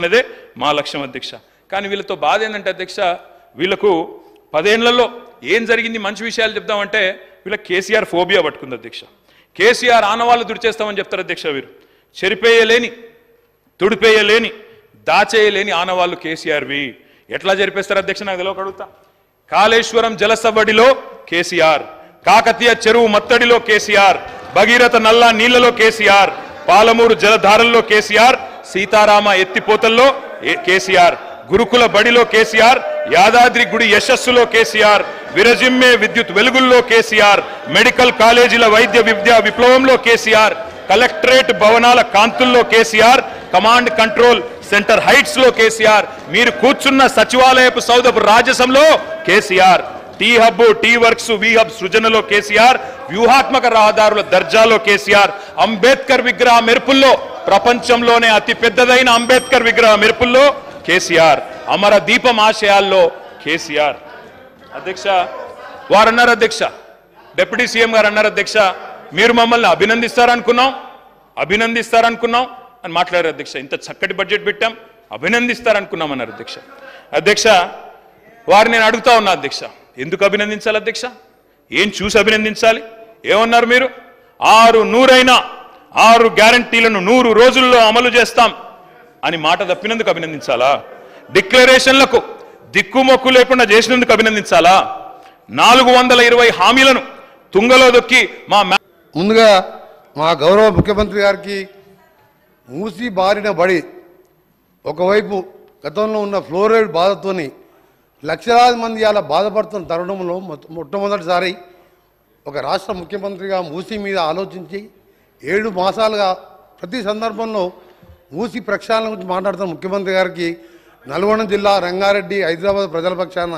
తీసుకురావాల్సినదే మా లక్ష్యం అధ్యక్ష. కానీ వీళ్ళతో బాధ ఏంటంటే అధ్యక్ష, వీళ్ళకు 10 ఏళ్లలో ఏం జరిగింది మంచి విషయాలు చెప్దామంటే వీళ్ళ కేసీఆర్ ఫోబియా పట్టుకుంది అధ్యక్ష. కేసీఆర్ ఆనవాళ్ళు తుడిచేస్తామని చెప్తారు అధ్యక్ష. వీరు చెరిపేయలేని, తుడిపేయలేని, దాచేయలేని ఆనవాళ్ళు కేసీఆర్వి. ఎట్లా జరిపేస్తారు అధ్యక్ష నాకు తెలియక అడుగుతా. కాళేశ్వరం జలసవ్వడిలో కేసీఆర్, కాకతీయ చెరువు మత్తడిలో కేసీఆర్, భగీరథ నల్లా నీళ్లలో కేసీఆర్, పాలమూరు జలధారల్లో కేసీఆర్, సీతారామ ఎత్తిపోతల్లో కేసీఆర్, గురుకుల బడిలో కేసీఆర్, యాదాద్రి గుడి యశస్సులో కేసీఆర్, విరజిమ్మే విద్యుత్ వెలుగుల్లో కేసీఆర్, మెడికల్ కాలేజీల వైద్య విద్యా విప్లవంలో కేసీఆర్, కలెక్టరేట్ భవనాల కాంతుల్లో KCR, command control centre heights లో కేసీఆర్, మీరు కూర్చున్న సచివాలయపు సౌధపు రాజసంలో KCR, T hub, T works, we hub సృజనలో కేసీఆర్, వ్యూహాత్మక రహదారుల దర్జాలో కేసీఆర్, అంబేద్కర్ విగ్రహ మెరుపుల్లో, ప్రపంచంలోనే అతి పెద్దదైన అంబేద్కర్ విగ్రహ మెరుపుల్లో కేసీఆర్, అమర దీపం ఆశయాల్లో కేసీఆర్. అధ్యక్ష వారన్నారు అధ్యక్ష, డిప్యూటీ సీఎం గారు అన్నారు అధ్యక్ష, మీరు మమ్మల్ని అభినందిస్తారనుకున్నాం అని మాట్లాడారు అధ్యక్ష. ఇంత చక్కటి బడ్జెట్ పెట్టాం, అభినందిస్తారనుకున్నాం అన్నారు అధ్యక్ష. అధ్యక్ష వారు నేను అడుగుతా ఉన్నా అధ్యక్ష, ఎందుకు అభినందించాలి అధ్యక్ష? ఏం చూసి అభినందించాలి? ఏమన్నారు మీరు? 6 గ్యారంటీలను 100 రోజుల్లో అమలు చేస్తాం అని మాట తప్పినందుకు అభినందించాలా? డిక్లరేషన్లకు దిక్కుమొక్కు లేకుండా చేసినందుకు అభినందించాలా? 420 హామీలను తుంగలో దొక్కి ముందుగా మా గౌరవ ముఖ్యమంత్రి గారికి మూసి బారిన బడి ఒకవైపు గతంలో ఉన్న ఫ్లోరైడ్ బాధతోని లక్షలాది మంది అలా బాధపడుతున్న తరుణంలో మొట్టమొదటిసారి ఒక రాష్ట్ర ముఖ్యమంత్రిగా మూసి మీద ఆలోచించి 7 మాసాలుగా ప్రతి సందర్భంలో మూసి ప్రక్షాళన గురించి మాట్లాడుతున్న ముఖ్యమంత్రి గారికి నల్గొండ జిల్లా, రంగారెడ్డి, హైదరాబాద్ ప్రజల పక్షాన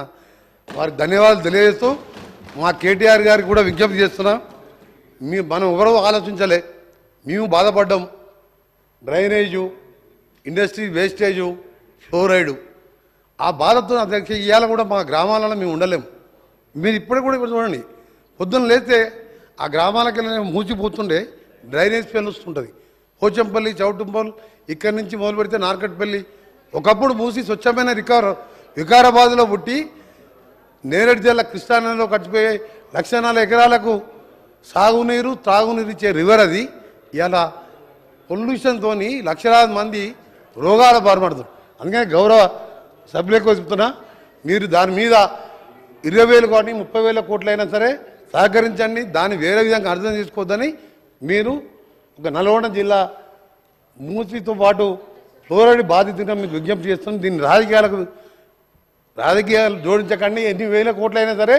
వారికి ధన్యవాదాలు తెలియజేస్తూ మా కేటీఆర్ గారికి కూడా విజ్ఞప్తి చేస్తున్నాం. మనం ఎవరో ఆలోచించలే, మేము బాధపడ్డాం. డ్రైనేజు, ఇండస్ట్రీ వేస్టేజు, ఫ్లోరైడు, ఆ బాధతో అధ్యక్ష ఇవాళ కూడా మా గ్రామాలలో మేము ఉండలేము. మీరు ఇప్పటికి కూడా చూడండి, పొద్దున్న లేస్తే ఆ గ్రామాలకు వెళ్ళి మూసిపోతుండే డ్రైనేజ్ స్మెల్ వస్తుంటుంది. పోచంపల్లి, చౌటుంపల్, ఇక్కడి నుంచి మొదలు పెడితే నార్కట్పల్లి, ఒకప్పుడు మూసి స్వచ్ఛమైన వికారాబాద్లో పుట్టి నేరేడు జిల్లా కృష్ణానదిలో కట్టిపోయే 1,04 ఎకరాలకు సాగునీరు, త్రాగునీరు ఇచ్చే రివర్ అది. ఇలా పొల్యూషన్తో లక్షలాది మంది రోగాల బారిపడుతుంది. అందుకని గౌరవ సభ్యులకు చెప్తున్నా, మీరు దాని మీద 20,000 కానీ 30,000 కోట్లైనా సరే సహకరించండి. దాన్ని వేరే విధంగా అర్థం చేసుకోవద్దని మీరు ఒక నల్గొండ జిల్లా మూసితో పాటు ఫ్లోరైడ్ బాధితుగా మీకు విజ్ఞప్తి చేస్తున్నాం. దీన్ని రాజకీయాలు జోడించకండి. ఎన్ని వేల కోట్లైనా సరే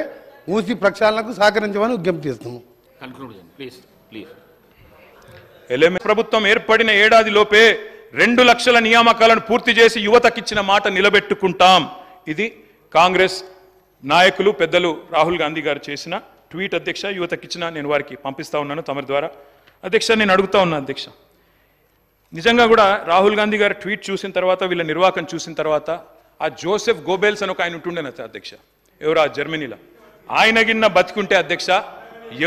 మూసి ప్రక్షాళనకు సహకరించమని విజ్ఞప్తి చేస్తున్నాం. ప్రభుత్వం ఏర్పడిన ఏడాది లోపే 2 లక్షల నియామకాలను పూర్తి చేసి యువతకిచ్చిన మాట నిలబెట్టుకుంటాం. ఇది కాంగ్రెస్ నాయకులు పెద్దలు రాహుల్ గాంధీ గారు చేసిన ట్వీట్ అధ్యక్ష. యువతకిచ్చిన నేను వారికి పంపిస్తా ఉన్నాను తమరి ద్వారా. అధ్యక్ష నేను అడుగుతా ఉన్నా అధ్యక్ష, నిజంగా కూడా రాహుల్ గాంధీ గారు ట్వీట్ చూసిన తర్వాత, వీళ్ళ నిర్వాహకం చూసిన తర్వాత, ఆ జోసెఫ్ గోబెల్స్ అని ఒక ఆయన ఉంటుండేన అధ్యక్ష, ఎవరు ఆ జర్మనీలో, ఆయన గిన్న బతికుంటే అధ్యక్ష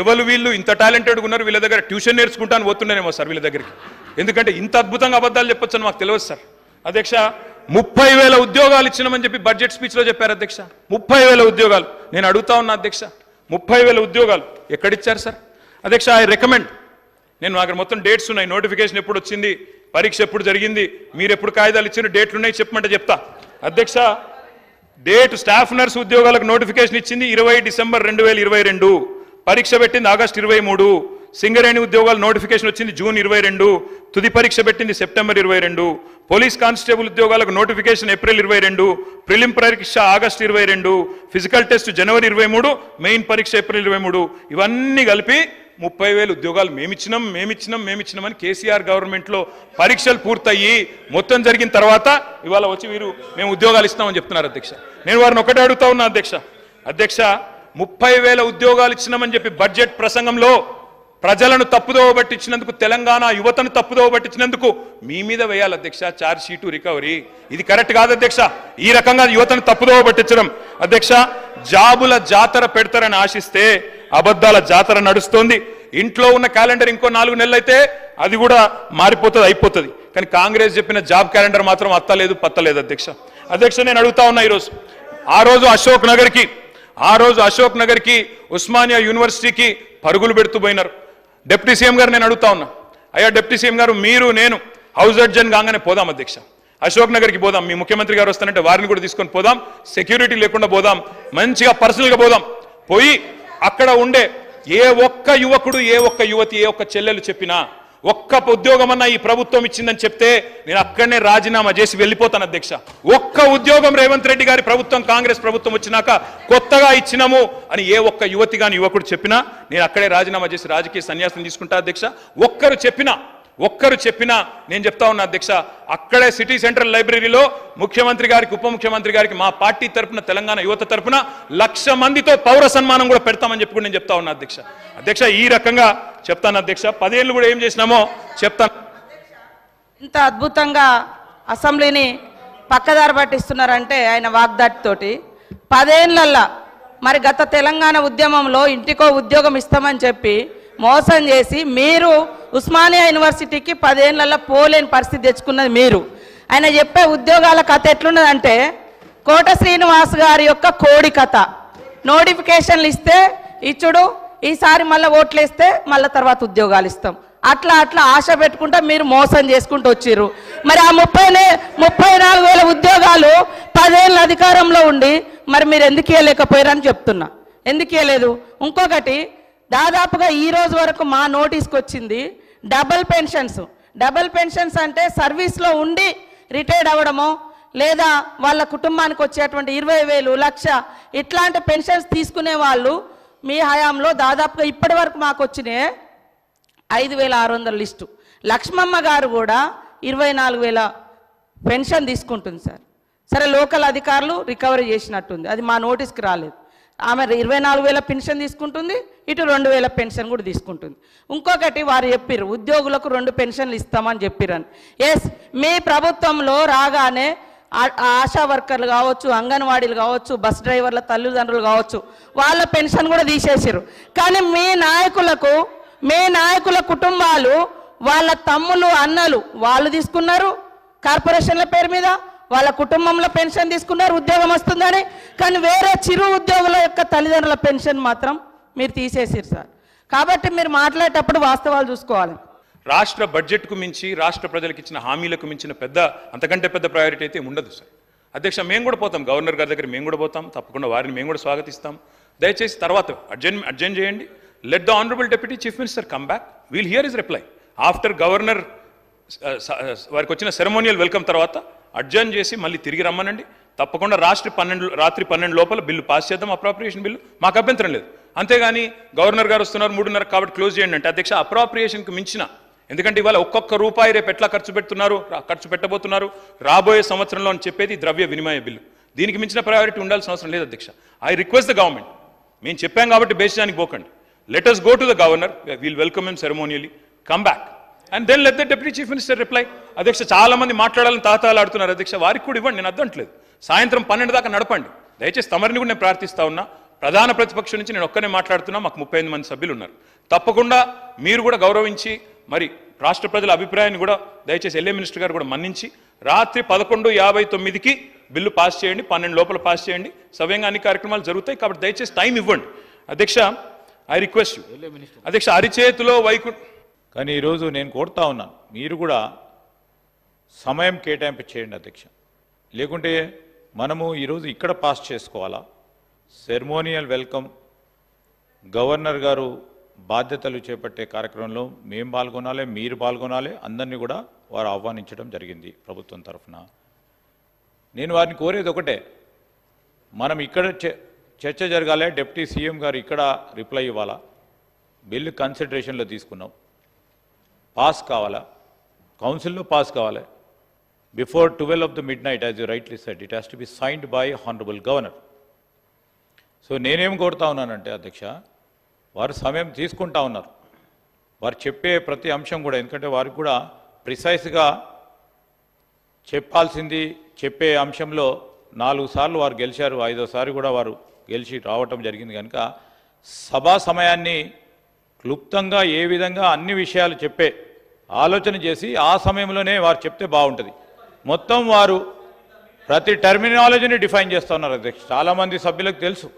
ఎవరు వీళ్ళు ఇంత టాలెంటెడ్గా ఉన్నారు, వీళ్ళ దగ్గర ట్యూషన్ నేర్చుకుంటాను పోతుండేనేమో సార్ వీళ్ళ దగ్గరికి. ఎందుకంటే ఇంత అద్భుతంగా అబద్ధాలు చెప్పొచ్చు అని మాకు తెలియదు సార్. అధ్యక్ష 30,000 ఉద్యోగాలు ఇచ్చినామని చెప్పి బడ్జెట్ స్పీచ్లో చెప్పారు అధ్యక్ష. 30,000 ఉద్యోగాలు. నేను అడుగుతా ఉన్నా అధ్యక్ష, 30,000 ఉద్యోగాలు ఎక్కడిచ్చారు సార్? అధ్యక్ష ఐ రికమెండ్, నేను అక్కడ మొత్తం డేట్స్ ఉన్నాయి, నోటిఫికేషన్ ఎప్పుడు వచ్చింది, పరీక్ష ఎప్పుడు జరిగింది, మీరు ఎప్పుడు కాగితాలు ఇచ్చిన డేట్లు ఉన్నాయి చెప్పమంటే చెప్తా. అధ్యక్ష డేట్ స్టాఫ్ నర్స్ ఉద్యోగాలకు నోటిఫికేషన్ ఇచ్చింది 20 డిసెంబర్ 2022, పరీక్ష పెట్టింది ఆగస్టు 23, సింగరేణి ఉద్యోగాలు నోటిఫికేషన్ వచ్చింది జూన్ 22, తుది పరీక్ష పెట్టింది సెప్టెంబర్ 22, పోలీస్ కానిస్టేబుల్ ఉద్యోగాలకు నోటిఫికేషన్ ఏప్రిల్ 22, ప్రిలిమ్ పరీక్ష ఆగస్టు 22, ఫిజికల్ టెస్ట్ జనవరి 23, మెయిన్ పరీక్ష ఏప్రిల్ 23. ఇవన్నీ కలిపి 30,000 ఉద్యోగాలు మేమిచ్చినామని కేసీఆర్ గవర్నమెంట్లో పరీక్షలు పూర్తయ్యి మొత్తం జరిగిన తర్వాత ఇవాళ వచ్చి వీరు మేము ఉద్యోగాలు ఇస్తామని చెప్తున్నారు అధ్యక్ష. నేను వారిని ఒకటే అడుగుతా ఉన్నా అధ్యక్ష, 30,000 ఉద్యోగాలు ఇచ్చినామని చెప్పి బడ్జెట్ ప్రసంగంలో ప్రజలను తప్పుదోవ పట్టించినందుకు, తెలంగాణ యువతను తప్పుదోవ పట్టించినందుకు మీ మీద వేయాలి అధ్యక్ష ఛార్జ్ షీటు, రికవరీ. ఇది కరెక్ట్ కాదు అధ్యక్ష, ఈ రకంగా యువతను తప్పుదోవ పట్టించడం. అధ్యక్ష జాబుల జాతర పెడతారని ఆశిస్తే అబద్ధాల జాతర నడుస్తోంది. ఇంట్లో ఉన్న క్యాలెండర్ ఇంకో 4 నెలలు అయితే అది కూడా మారిపోతుంది, అయిపోతుంది. కానీ కాంగ్రెస్ చెప్పిన జాబ్ క్యాలెండర్ మాత్రం అత్తలేదు పత్తలేదు అధ్యక్ష నేను అడుగుతా ఉన్నా ఈరోజు ఆ రోజు అశోక్ నగర్కి ఉస్మానియా యూనివర్సిటీకి పరుగులు పెడుతూ పోయినారు. డిప్యూటీ సీఎం గారు నేను అడుగుతా ఉన్నా, అయ్యా డిప్యూటీ సీఎం గారు మీరు నేను హౌస్ అడ్జన్ కాగానే పోదాం అధ్యక్ష, అశోక్ నగర్కి పోదాం, మీ ముఖ్యమంత్రి గారు వస్తానంటే వారిని కూడా తీసుకొని పోదాం, సెక్యూరిటీ లేకుండా పోదాం, మంచిగా పర్సనల్గా పోదాం, పోయి అక్కడ ఉండే ఏ ఒక్క యువకుడు ఏ ఒక్క యువతి ఏ ఒక్క చెల్లెలు చెప్పినా ఒక్క ఉద్యోగం అన్నా ఈ ప్రభుత్వం ఇచ్చిందని చెప్తే నేను అక్కడనే రాజీనామా చేసి వెళ్ళిపోతాను అధ్యక్ష. ఒక్క ఉద్యోగం రేవంత్ రెడ్డి గారి ప్రభుత్వం కాంగ్రెస్ ప్రభుత్వం వచ్చినాక కొత్తగా ఇచ్చినాము అని ఏ ఒక్క యువతి గాని యువకుడు చెప్పినా నేను అక్కడే రాజీనామా చేసి రాజకీయ సన్యాసం తీసుకుంటా అధ్యక్ష. ఒక్కరు చెప్పినా నేను చెప్తా ఉన్నా అధ్యక్ష, అక్కడే సిటీ సెంట్రల్ లైబ్రరీలో ముఖ్యమంత్రి గారికి ఉప ముఖ్యమంత్రి గారికి మా పార్టీ తరపున తెలంగాణ యువత తరపున 1,00,000 మందితో పౌర సన్మానం కూడా పెడతామని చెప్పి నేను చెప్తా ఉన్నా అధ్యక్ష ఈ రకంగా చెప్తాను అధ్యక్ష. 10 ఏళ్ళు కూడా ఏం చేసినామో చెప్తాను. ఇంత అద్భుతంగా అసెంబ్లీని పక్కదారి పట్టిస్తున్నారంటే ఆయన వాగ్దాటితోటి 10 ఏళ్లల్లా మరి గత తెలంగాణ ఉద్యమంలో ఇంటికో ఉద్యోగం ఇస్తామని చెప్పి మోసం చేసి మీరు ఉస్మానియా యూనివర్సిటీకి 10 ఏళ్లలో పోలేని పరిస్థితి తెచ్చుకున్నది మీరు. ఆయన చెప్పే ఉద్యోగాల కథ ఎట్లున్నదంటే కోట శ్రీనివాస్ గారి యొక్క కోడి కథ. నోటిఫికేషన్లు ఇస్తే ఇచ్చుడు, ఈసారి మళ్ళీ ఓట్లేస్తే మళ్ళీ తర్వాత ఉద్యోగాలు ఇస్తాం, అట్లా ఆశ పెట్టుకుంటా మీరు మోసం చేసుకుంటూ వచ్చిర్రు. మరి ఆ 34,000 ఉద్యోగాలు 10 ఏళ్ళ అధికారంలో ఉండి మరి మీరు ఎందుకు ఇవ్వలేకపోయారని చెప్తున్నా. ఎందుకు ఇవ్వలేదు? ఇంకొకటి, దాదాపుగా ఈ రోజు వరకు మా నోటీస్కి వచ్చింది డబుల్ పెన్షన్స్ అంటే సర్వీస్లో ఉండి రిటైర్డ్ అవ్వడమో లేదా వాళ్ళ కుటుంబానికి వచ్చేటువంటి 20,000, 1,00,000 ఇట్లాంటి పెన్షన్స్ తీసుకునే వాళ్ళు మీ హయాంలో దాదాపుగా ఇప్పటి వరకు మాకు వచ్చినాయి 5,600 లిస్టు. లక్ష్మమ్మ గారు కూడా 24,000 పెన్షన్ తీసుకుంటుంది సార్. సరే లోకల్ అధికారులు రికవరీ చేసినట్టుంది, అది మా నోటీస్కి రాలేదు. ఆమె 24,000 పెన్షన్ తీసుకుంటుంది, ఇటు 2,000 పెన్షన్ కూడా తీసుకుంటుంది. ఇంకొకటి వారు చెప్పిర్రు ఉద్యోగులకు 2 పెన్షన్లు ఇస్తామని చెప్పిరని. ఎస్, మీ ప్రభుత్వంలో రాగానే ఆశా వర్కర్లు కావచ్చు, అంగన్వాడీలు కావచ్చు, బస్ డ్రైవర్ల తల్లిదండ్రులు కావచ్చు, వాళ్ళ పెన్షన్ కూడా తీసేసారు. కానీ మీ నాయకుల కుటుంబాలు వాళ్ళ తమ్ములు అన్నలు వాళ్ళు తీసుకున్నారు కార్పొరేషన్ల పేరు మీద, వాళ్ళ కుటుంబంలో పెన్షన్ తీసుకున్నారు ఉద్యోగం వస్తుందని. కానీ వేరే చిరు ఉద్యోగుల యొక్క తల్లిదండ్రుల పెన్షన్ మాత్రం మీరు తీసేసారు సార్. కాబట్టి మీరు మాట్లాడేటప్పుడు వాస్తవాలు చూసుకోవాలి. రాష్ట్ర బడ్జెట్కు మించి రాష్ట్ర ప్రజలకు ఇచ్చిన హామీలకు మించిన అంతకంటే పెద్ద ప్రయారిటీ అయితే ఉండదు సార్. అధ్యక్ష మేము కూడా పోతాం, గవర్నర్ గారి దగ్గర మేము కూడా పోతాం, తప్పకుండా వారిని మేము కూడా స్వాగతిస్తాం. దయచేసి తర్వాత అడ్జెండ్ చేయండి. Let the honourable deputy chief minister come back, we'll hear his reply after governor వారికి వచ్చిన సెరమోనియల్ వెల్కమ్ తర్వాత అడ్జర్న్ చేసి మళ్ళీ తిరిగి రమ్మనండి. తప్పకుండా రాత్రి 12 లోపల బిల్లు పాస్ చేద్దాం, అప్రాప్రియేషన్ బిల్లు, మాకు అభ్యంతరం లేదు. అంతేగాని గవర్నర్ గారు వస్తున్నారు 3:30 కాబట్టి క్లోజ్ చేయండి అంటే అధ్యక్ష అప్రాప్రియేషన్కి మించిన, ఎందుకంటే ఇవాళ ఒక్కొక్క రూపాయి రేపు ఎట్లా ఖర్చు పెట్టబోతున్నారు రాబోయే సంవత్సరంలో అని చెప్పేది ద్రవ్య వినిమయ బిల్లు. దీనికి మించిన ప్రయారిటీ ఉండాల్సిన అవసరం లేదు అధ్యక్ష. ఐ రిక్వెస్ట్ ద గవర్నమెంట్, మేము చెప్పాం కాబట్టి బేసిదానికి పోకండి, let us go to the governor, we'll welcome him ceremonially, come back and then let the deputy chief minister reply. అధ్యక్ష చాలా మంది మాట్లాడాలని తాతాలాడుతున్నారు అధ్యక్ష, వారికి కూడా ఇవ్వండి, నేను అర్థంట్లేదు. సాయంత్రం 12 దాకా నడపండి దయచేసి. తమరిని కూడా నేను ప్రార్థిస్తా ఉన్నా, ప్రధాన ప్రతిపక్షం నుంచి నేను ఒక్కనే మాట్లాడుతున్నా, మాకు 35 మంది సభ్యులు ఉన్నారు. తప్పకుండా మీరు కూడా గౌరవించి మరి రాష్ట్ర ప్రజల అభిప్రాయాన్ని కూడా దయచేసి ఎల్ఏ మినిస్టర్ గారు కూడా మన్నించి రాత్రి 11:59కి బిల్లు పాస్ చేయండి, 12 లోపల పాస్ చేయండి. సవ్యంగా అన్ని కార్యక్రమాలు జరుగుతాయి కాబట్టి దయచేసి టైం ఇవ్వండి అధ్యక్ష. ఐ రిక్వెస్ట్ యూ అధ్యక్ష. అరిచేతిలో కానీ ఈరోజు నేను కోరుతా ఉన్నాను, మీరు కూడా సమయం కేటాయింపు చేయండి అధ్యక్ష. లేకుంటే మనము ఈరోజు ఇక్కడ పాస్ చేసుకోవాలా? సెరమోనియల్ వెల్కమ్, గవర్నర్ గారు బాధ్యతలు చేపట్టే కార్యక్రమంలో మేము పాల్గొనాలి, మీరు పాల్గొనాలి, అందరినీ కూడా వారు ఆహ్వానించడం జరిగింది ప్రభుత్వం తరఫున. నేను వారిని కోరేది ఒకటే, మనం ఇక్కడ చర్చ జరగాలి, డిప్యూటీ సీఎం గారు ఇక్కడ రిప్లై ఇవ్వాలా, బిల్లు కన్సిడరేషన్లో తీసుకున్నాం, పాస్ కావాలా, కౌన్సిల్లో పాస్ కావాలి. Before 12 midnight, as you rightly said, it has to be signed by honorable governor. So నేనేం కోరుతా ఉన్నానంటే అధ్యక్ష, వారు సమయం తీసుకుంటా ఉన్నారు, వారు చెప్పే ప్రతి అంశం కూడా, ఎందుకంటే వారికి కూడా ప్రిసైజ్గా చెప్పాల్సింది చెప్పే అంశంలో 4 సార్లు వారు గెలిచారు, 5వసారి కూడా వారు గెలిచి రావటం జరిగింది. కనుక సభా సమయాన్ని క్లుప్తంగా ఏ విధంగా అన్ని విషయాలు చెప్పే ఆలోచన చేసి ఆ సమయంలోనే వారు చెప్తే బాగుంటుంది. మొత్తం వారు ప్రతి టర్మినాలజీని డిఫైన్ చేస్తూ ఉన్నారు అధ్యక్ష. చాలామంది సభ్యులకు తెలుసు.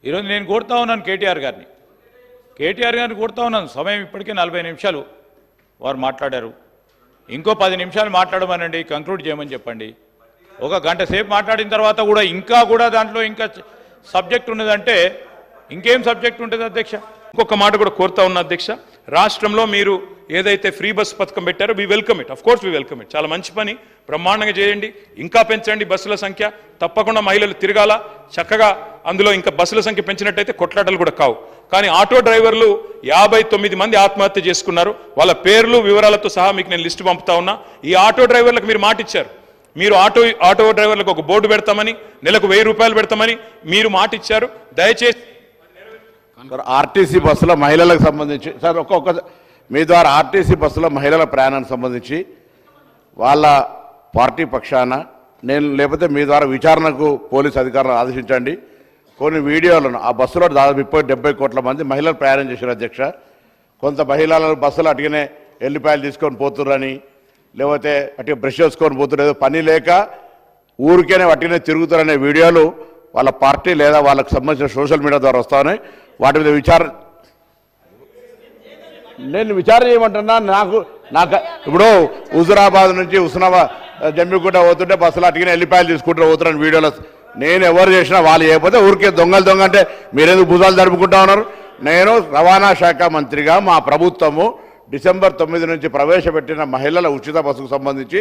ఈరోజు నేను కోరుతా ఉన్నాను కేటీఆర్ గారిని కోరుతా ఉన్నాను. సమయం ఇప్పటికే 40 నిమిషాలు వారు మాట్లాడారు. ఇంకో 10 నిమిషాలు మాట్లాడమనండి, కంక్లూడ్ చేయమని చెప్పండి. ఒక గంట సేపు మాట్లాడిన తర్వాత కూడా ఇంకా దాంట్లో ఇంకా సబ్జెక్ట్ ఉన్నదంటే ఇంకేం సబ్జెక్ట్ ఉంటుంది అధ్యక్ష? ఇంకొక మాట కూడా కోరుతా ఉన్నా అధ్యక్ష. రాష్ట్రంలో మీరు ఏదైతే ఫ్రీ బస్ పథకం పెట్టారో we welcome it. Of course we welcome it. చాలా మంచి పని, బ్రహ్మాండంగా చేయండి. ఇంకా పెంచండి బస్సుల సంఖ్య. తప్పకుండా మహిళలు తిరగాల చక్కగా. అందులో ఇంకా బస్సుల సంఖ్య పెంచినట్టయితే కొట్లాటలు కూడా కావు. కానీ ఆటో డ్రైవర్లు 59 మంది ఆత్మహత్య చేసుకున్నారు. వాళ్ళ పేర్లు వివరాలతో సహా మీకు నేను లిస్టు పంపుతా ఉన్నా. ఈ ఆటో డ్రైవర్లకు మీరు మాట ఇచ్చారు. మీరు ఆటో డ్రైవర్లకు ఒక బోర్డు పెడతామని, నెలకు 1000 రూపాయలు పెడతామని మీరు మాట ఇచ్చారు. దయచేసి ఆర్టీసీ బస్సుల మహిళలకు సంబంధించి సార్ మీ ద్వారా ఆర్టీసీ బస్సుల మహిళల ప్రయాణానికి సంబంధించి వాళ్ళ పార్టీ పక్షాన నేను లేకపోతే మీ ద్వారా విచారణకు పోలీసు అధికారులను ఆదేశించండి. కొన్ని వీడియోలను ఆ బస్సులో దాదాపు 70 కోట్ల మంది మహిళలు ప్రయాణం చేశారు అధ్యక్ష. కొంత మహిళలు బస్సులు అటుగానే ఎల్లిపాయలు తీసుకొని పోతుర్రని, లేకపోతే అటుగా బ్రష్ చేసుకొని పోతున్నారు, ఏదో పని లేక ఊరికేనే అటుగానే తిరుగుతారనే వీడియోలు వాళ్ళ పార్టీ లేదా వాళ్ళకు సంబంధించిన సోషల్ మీడియా ద్వారా వస్తాయని వాటి మీద నేను విచారణ చేయమంటున్నా. నాకు ఇప్పుడు హుజురాబాద్ నుంచి జమ్మిగుంట పోతుంటే బస్సులు అటుగానే ఎల్లిపాయలు తీసుకుంటూ పోతున్నాను వీడియోలో. నేను ఎవరు చేసినా వాళ్ళు చేయకపోతే ఊరికే దొంగ అంటే మీరెందుకు భుజాలు జరుపుకుంటా ఉన్నారు? నేను రవాణా శాఖ మంత్రిగా మా ప్రభుత్వము డిసెంబర్ 9 నుంచి ప్రవేశపెట్టిన మహిళల ఉచిత బస్సుకు సంబంధించి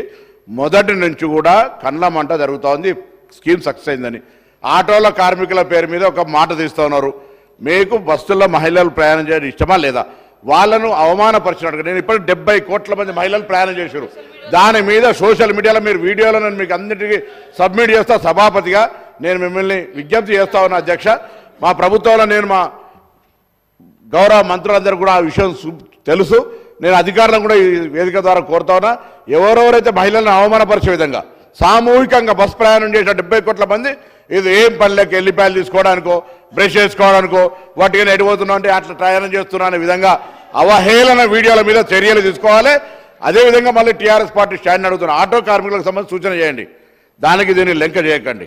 మొదటి నుంచి కూడా కండ్ల మంట జరుగుతూ ఉంది. స్కీమ్ సక్సెస్ అయిందని ఆటోల కార్మికుల పేరు మీద ఒక మాట తీస్తూ ఉన్నారు. మీకు బస్సుల్లో మహిళలు ప్రయాణం చేయడం ఇష్టమా లేదా? వాళ్ళను అవమానపరిచినట్టుగా నేను ఇప్పుడు 70 కోట్ల మంది మహిళలు ప్రయాణం చేశారు. దాని మీద సోషల్ మీడియాలో మీరు వీడియోలో నేను మీకు అన్నిటికీ సబ్మిట్ చేస్తా. సభాపతిగా నేను మిమ్మల్ని విజ్ఞప్తి చేస్తా ఉన్నా అధ్యక్ష. మా ప్రభుత్వంలో నేను మా గౌరవ మంత్రులందరూ కూడా ఆ విషయం తెలుసు. నేను అధికారులను కూడా ఈ వేదిక ద్వారా కోరుతా ఉన్నా, ఎవరెవరైతే మహిళలను అవమానపరిచే విధంగా సామూహికంగా బస్ ప్రయాణం చేసిన 70 కోట్ల మంది ఇది ఏం పనిలోకి ఎల్లిపాయలు తీసుకోవడానికో బ్రష్ చేసుకోవడానికో వాటికి ఎడిపోతున్నా అంటే అట్లా ప్రయాణం చేస్తున్నా అనే విధంగా అవహేళన వీడియోల మీద చర్యలు తీసుకోవాలి. అదేవిధంగా మళ్ళీ టీఆర్ఎస్ పార్టీ స్టాండ్ అడుగుతున్న ఆటో కార్మికులకు సంబంధించి సూచన చేయండి. దానికి దీన్ని లెంక చేయకండి.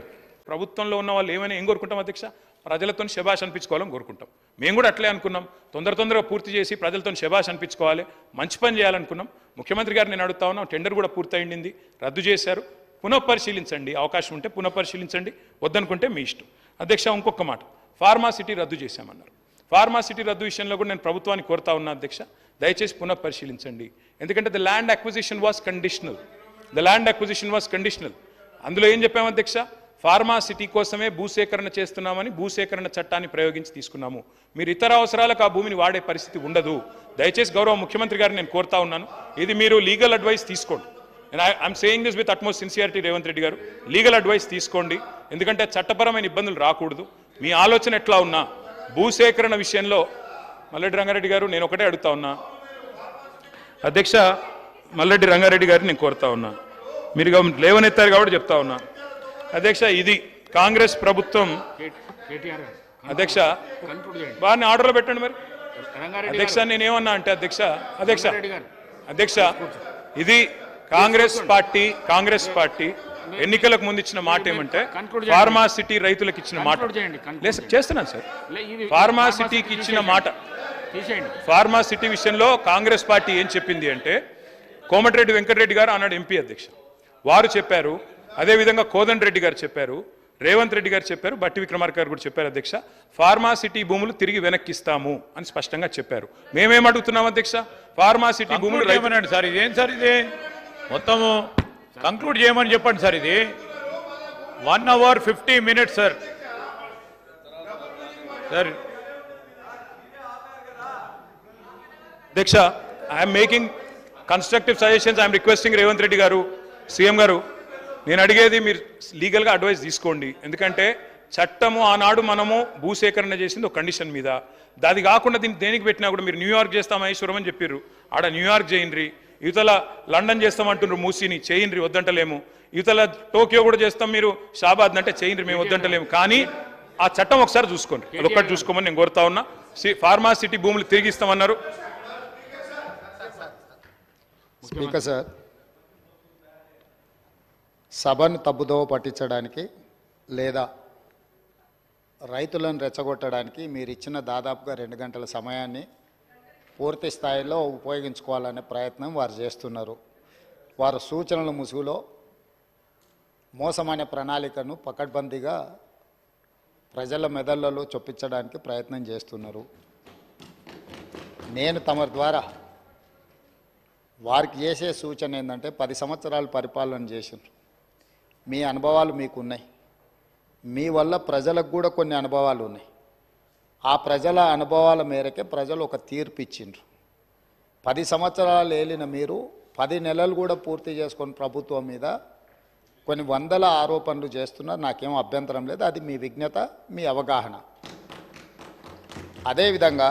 ప్రభుత్వంలో ఉన్న వాళ్ళు ఏం కోరుకుంటాం అధ్యక్ష? ప్రజలతో శభాష్ అనిపించుకోవాలని కోరుకుంటాం. మేము కూడా అట్లే అనుకున్నాం. తొందరగా పూర్తి చేసి ప్రజలతో శభాష్ అనిపించుకోవాలి, మంచి పని చేయాలనుకున్నాం. ముఖ్యమంత్రి గారు నేను అడుగుతా ఉన్నాం, టెండర్ కూడా పూర్తయింది, రద్దు చేశారు. పునఃపరిశీలించండి, అవకాశం ఉంటే పునఃపరిశీలించండి, వద్దనుకుంటే మీ ఇష్టం. అధ్యక్ష ఇంకొక మాట, ఫార్మాసిటీ రద్దు చేశామన్నారు. ఫార్మాసిటీ రద్దు విషయంలో కూడా నేను ప్రభుత్వాన్ని కోరుతా ఉన్నా అధ్యక్ష, దయచేసి పునఃపరిశీలించండి. ఎందుకంటే the land acquisition was conditional. అందులో ఏం చెప్పాము అధ్యక్ష? ఫార్మాసిటీ కోసమే భూసేకరణ చేస్తున్నామని భూసేకరణ చట్టాన్ని ప్రయోగించి తీసుకున్నాము. మీరు ఇతర అవసరాలకు ఆ భూమిని వాడే పరిస్థితి ఉండదు. దయచేసి గౌరవ ముఖ్యమంత్రి గారిని నేను కోరుతా ఉన్నాను, ఇది మీరు లీగల్ అడ్వైస్ తీసుకోండి. I'm saying this with utmost sincerity. Revanth Reddy గారు, లీగల్ అడ్వైస్ తీసుకోండి. ఎందుకంటే చట్టపరమైన ఇబ్బందులు రాకూడదు. మీ ఆలోచన ఎట్లా ఉన్నా భూసేకరణ విషయంలో మల్లెడ్డి రంగారెడ్డి గారు, నేను ఒకటే అడుగుతా ఉన్నా అధ్యక్ష, మల్లెడ్డి రంగారెడ్డి గారిని నేను కోరుతా ఉన్నా, మీరు లేవనెత్తారు కాబట్టి చెప్తా ఉన్నా అధ్యక్ష, ఇది కాంగ్రెస్ ప్రభుత్వం. అధ్యక్ష వారిని ఆర్డర్లో పెట్టండి మరి. అధ్యక్ష నేనేమన్నా అంటే అధ్యక్ష ఇది కాంగ్రెస్ పార్టీ ఎన్నికలకు ముందు ఇచ్చిన మాట ఏమంటే ఫార్మాసిటీ రైతులకు ఇచ్చిన మాట చేస్తున్నాను సార్. ఫార్మాసిటీకి ఇచ్చిన మాట, ఫార్మాసిటీ విషయంలో కాంగ్రెస్ పార్టీ ఏం చెప్పింది అంటే, కోమటిరెడ్డి వెంకటరెడ్డి గారు అన్నాడు ఎంపీ అధ్యక్ష, వారు చెప్పారు. అదేవిధంగా కోదండ రెడ్డి గారు చెప్పారు, రేవంత్ రెడ్డి గారు చెప్పారు, బట్టి విక్రమార్క గారు కూడా చెప్పారు అధ్యక్ష, ఫార్మాసిటీ భూములు తిరిగి వెనక్కిస్తాము అని స్పష్టంగా చెప్పారు. మేమేం అడుగుతున్నాం అధ్యక్ష? ఫార్మాసిటీ భూములు రైతునండి సార్. ఇదేం సార్ ఇది? మొత్తము కంక్లూడ్ చేయమని చెప్పండి సార్. ఇది 1 hour 50 minutes సార్. సార్ అధ్యక్ష, I'm making constructive suggestions. I'm requesting Revanth Reddy గారు, సీఎం గారు, నేను అడిగేది మీరు లీగల్గా అడ్వైస్ తీసుకోండి. ఎందుకంటే చట్టము ఆనాడు మనము భూసేకరణ చేసింది ఒక కండిషన్ మీద, అది కాకుండా దీన్ని దేనికి పెట్టినా కూడా మీరు న్యూయార్క్ చేస్తాం మహేశ్వరం అని చెప్పారు, ఆడ న్యూయార్క్ చేయండి. యువతల లండన్ చేస్తామంటున్నారు, మూసీని చేయండి, వద్దంటలేము. యువతల టోక్యో కూడా చేస్తాం, మీరు షాబాద్ అంటే చేయండి, మేము వద్దంటలేము. కానీ ఆ చట్టం ఒకసారి చూసుకోండి, అదొక్కటి చూసుకోమని నేను కోరుతా ఉన్నా. ఫార్మాసిటీ భూములు తిరిగి ఇస్తామన్నారు. స్పీకర్ సార్, సభను తప్పుదోవ పట్టించడానికి లేదా రైతులను రెచ్చగొట్టడానికి మీరు ఇచ్చిన దాదాపుగా 2 గంటల సమయాన్ని పూర్తి స్థాయిలో ఉపయోగించుకోవాలనే ప్రయత్నం వారు చేస్తున్నారు. వారు సూచనల ముసుగులో మోసమైన ప్రణాళికను పకడ్బందీగా ప్రజల మెదళ్లలో చొప్పించడానికి ప్రయత్నం చేస్తున్నారు. నేను తమ ద్వారా వారికి చేసే సూచన ఏంటంటే 10 సంవత్సరాలు పరిపాలన చేసిండ్రు. మీ అనుభవాలు మీకున్నాయి. మీ వల్ల ప్రజలకు కూడా కొన్ని అనుభవాలు ఉన్నాయి. ఆ ప్రజల అనుభవాల మేరకే ప్రజలు ఒక తీర్పు ఇచ్చిండ్రు. 10 సంవత్సరాలు ఏలిన మీరు 10 నెలలు కూడా పూర్తి చేసుకొని ప్రభుత్వం మీద కొన్ని వందల ఆరోపణలు చేస్తున్నారు. నాకేం అభ్యంతరం లేదు. అది మీ విజ్ఞత, మీ అవగాహన. అదేవిధంగా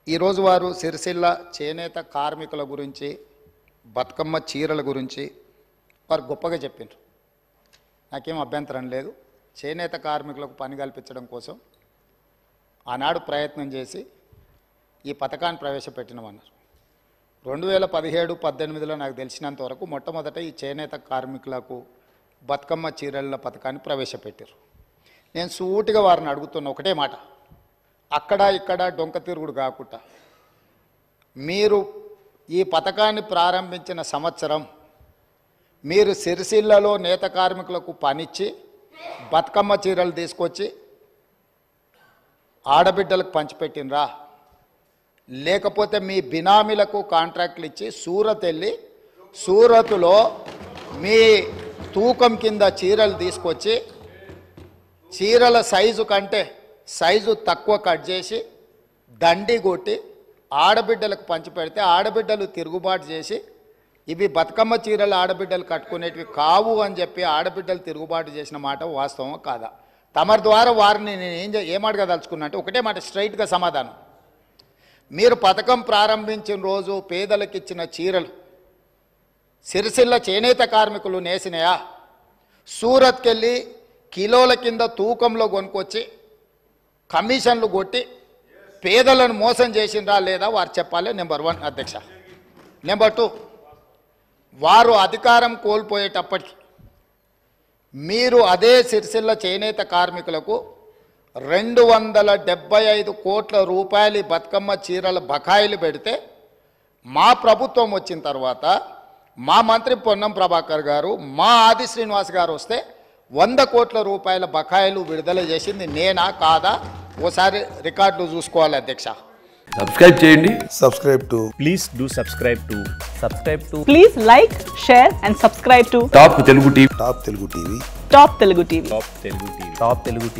ఈరోజు వారు సిరిసిల్ల చేనేత కార్మికుల గురించి, బతుకమ్మ చీరల గురించి వారు గొప్పగా చెప్పిండ్రు. నాకేం అభ్యంతరం లేదు. చేనేత కార్మికులకు పని కల్పించడం కోసం ఆనాడు ప్రయత్నం చేసి ఈ పథకాన్ని ప్రవేశపెట్టినామన్నారు. 2017-18లో నాకు తెలిసినంత వరకు మొట్టమొదట ఈ చేనేత కార్మికులకు బతుకమ్మ చీరల పథకాన్ని ప్రవేశపెట్టారు. నేను సూటిగా వారిని అడుగుతున్న ఒకటే మాట, అక్కడ ఇక్కడ డొంక తిరుగుడు కాకుండా మీరు ఈ పథకాన్ని ప్రారంభించిన సంవత్సరం మీరు సిరిసిల్లలో నేత కార్మికులకు పనిచ్చి బతుకమ్మ చీరలు తీసుకొచ్చి ఆడబిడ్డలకు పంచిపెట్టినరా, లేకపోతే మీ బినామీలకు కాంట్రాక్ట్లు ఇచ్చి సూరత్ వెళ్ళి సూరత్లో మీ తూకం కింద చీరలు తీసుకొచ్చి చీరల సైజు కంటే సైజు తక్కువ కట్ చేసి దండి కొట్టి ఆడబిడ్డలకు పంచిపెడితే ఆడబిడ్డలు తిరుగుబాటు చేసి ఇవి బతుకమ్మ చీరలు ఆడబిడ్డలు కట్టుకునేటివి కావు అని చెప్పి ఆడబిడ్డలు తిరుగుబాటు చేసిన మాట వాస్తవం కాదా? తమరి ద్వారా వారిని నేను ఏమడగదలుచుకున్నా అంటే ఒకటే మాట, స్ట్రైట్గా సమాధానం. మీరు పథకం ప్రారంభించిన రోజు పేదలకు ఇచ్చిన చీరలు సిరిసిల్ల చేనేత కార్మికులు నేసినాయా? సూరత్కి వెళ్ళి కిలోల కింద తూకంలో కొనుక్కొచ్చి కమిషన్లు కొట్టి పేదలను మోసం చేసిండ్రా లేదా వారు చెప్పాలి. నెంబర్ 1 అధ్యక్ష. నెంబర్ 2, వారు అధికారం కోల్పోయేటప్పటికి మీరు అదే సిరిసిల్ల చేనేత కార్మికులకు 275 కోట్ల రూపాయలు బతుకమ్మ చీరల బకాయిలు పెడితే మా ప్రభుత్వం వచ్చిన తర్వాత మా మంత్రి పొన్నం ప్రభాకర్ గారు, మా ఆది శ్రీనివాస్ గారు వస్తే 100 కోట్ల రూపాయల బకాయిలు విడుదల చేసింది నేనా కాదా? ఓసారి రికార్డులు చూసుకోవాలి అధ్యక్ష. సబ్స్క్రైబ్ చేయండి. Please do subscribe to Please like, share and subscribe to top Telugu TV. Top Telugu TV. Top Telugu TV.